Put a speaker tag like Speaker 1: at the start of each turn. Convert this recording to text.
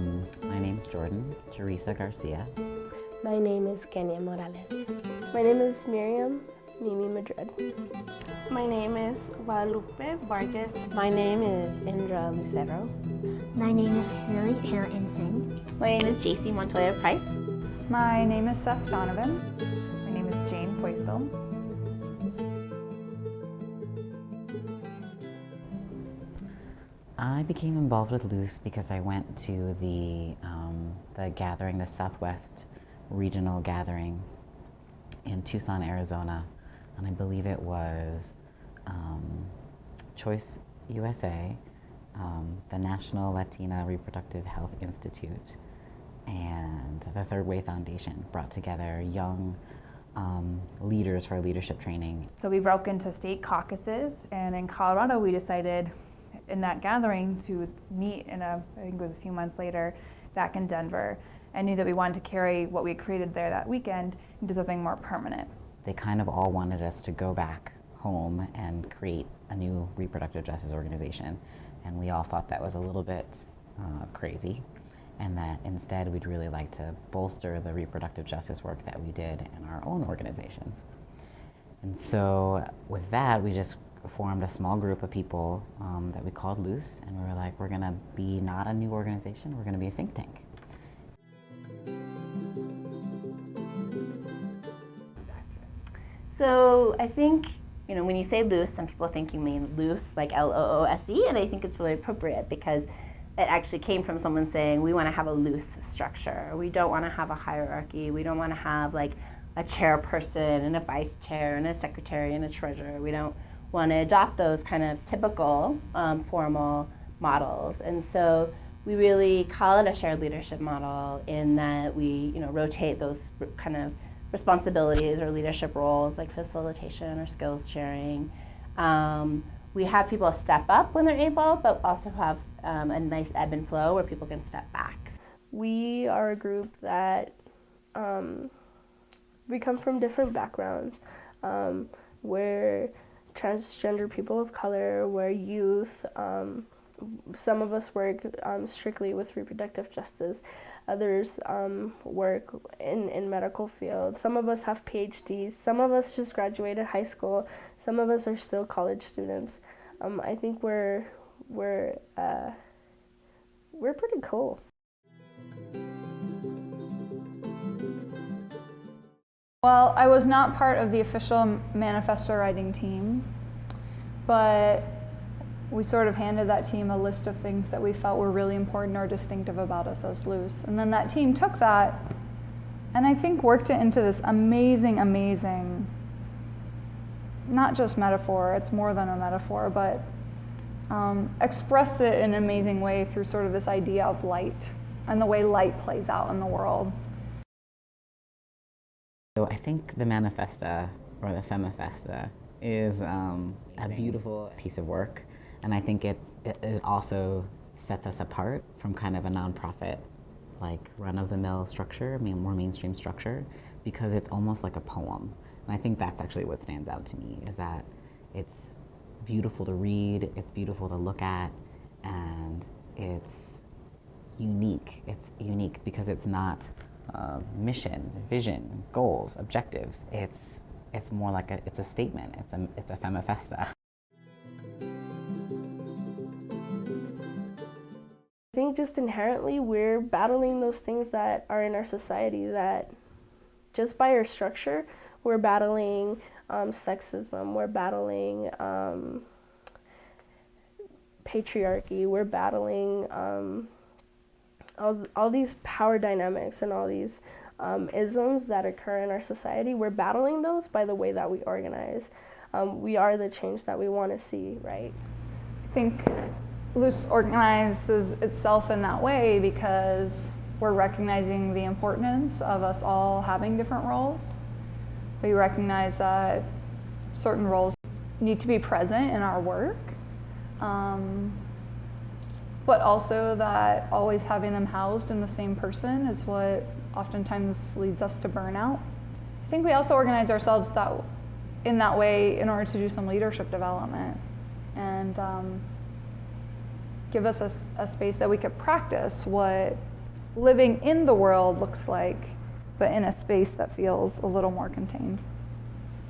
Speaker 1: My name's Jordan, Teresa Garcia.
Speaker 2: My name is Kenya Morales.
Speaker 3: My name is Miriam Mimi Madrid.
Speaker 4: My name is Guadalupe Vargas.
Speaker 5: My name is Indra Lucero.
Speaker 6: My name is Haley Harrington Singh.
Speaker 7: My name is JC Montoya Price.
Speaker 8: My name is Seth Donovan. My name is Jane Poisel.
Speaker 1: I became involved with Loose because I went to the gathering, the Southwest Regional Gathering in Tucson, Arizona, and I believe it was Choice USA, the National Latina Reproductive Health Institute, and the Third Way Foundation brought together young leaders for leadership training.
Speaker 8: So we broke into state caucuses, and in Colorado we decided in that gathering to meet I think it was a few months later, back in Denver, and knew that we wanted to carry what we had created there that weekend into something more permanent.
Speaker 1: They kind of all wanted us to go back home and create a new reproductive justice organization, and we all thought that was a little bit crazy, and that instead we'd really like to bolster the reproductive justice work that we did in our own organizations. And so with that, we just formed a small group of people that we called Loose, and we were like, we're going to be not a new organization, we're going to be a think tank.
Speaker 7: So I think, when you say loose, some people think you mean loose, like L-O-O-S-E, and I think it's really appropriate because it actually came from someone saying we want to have a loose structure. We don't want to have a hierarchy. We don't want to have like a chairperson and a vice chair and a secretary and a treasurer. We don't want to adopt those kind of typical formal models. And so we really call it a shared leadership model in that we rotate those kind of responsibilities or leadership roles like facilitation or skills sharing. We have people step up when they're able, but also have a nice ebb and flow where people can step back.
Speaker 3: We are a group that we come from different backgrounds. We're transgender people of color, we're youth. Some of us work strictly with reproductive justice. Others work in medical fields. Some of us have PhDs. Some of us just graduated high school. Some of us are still college students. I think we're pretty cool.
Speaker 8: Well, I was not part of the official manifesto writing team, but we sort of handed that team a list of things that we felt were really important or distinctive about us as Loose. And then that team took that and I think worked it into this amazing, not just metaphor, it's more than a metaphor, but expressed it in an amazing way through sort of this idea of light and the way light plays out in the world.
Speaker 1: So I think the manifesta, or the Femifesta, is a beautiful piece of work, and I think it also sets us apart from kind of a nonprofit, like run-of-the-mill structure, more mainstream structure, because it's almost like a poem. And I think that's actually what stands out to me, is that it's beautiful to read, it's beautiful to look at, and it's unique. It's unique because it's not mission, vision, goals, objectives. It's more like it's a statement. It's a Femifesta.
Speaker 3: I think just inherently we're battling those things that are in our society that just by our structure, we're battling sexism, we're battling patriarchy, we're battling all these power dynamics and all these isms that occur in our society. We're battling those by the way that we organize. We are the change that we want to see, right?
Speaker 8: I think Loose organizes itself in that way because we're recognizing the importance of us all having different roles. We recognize that certain roles need to be present in our work, but also that always having them housed in the same person is what oftentimes leads us to burnout. I think we also organize ourselves in that way in order to do some leadership development. And give us a space that we could practice what living in the world looks like, but in a space that feels a little more contained.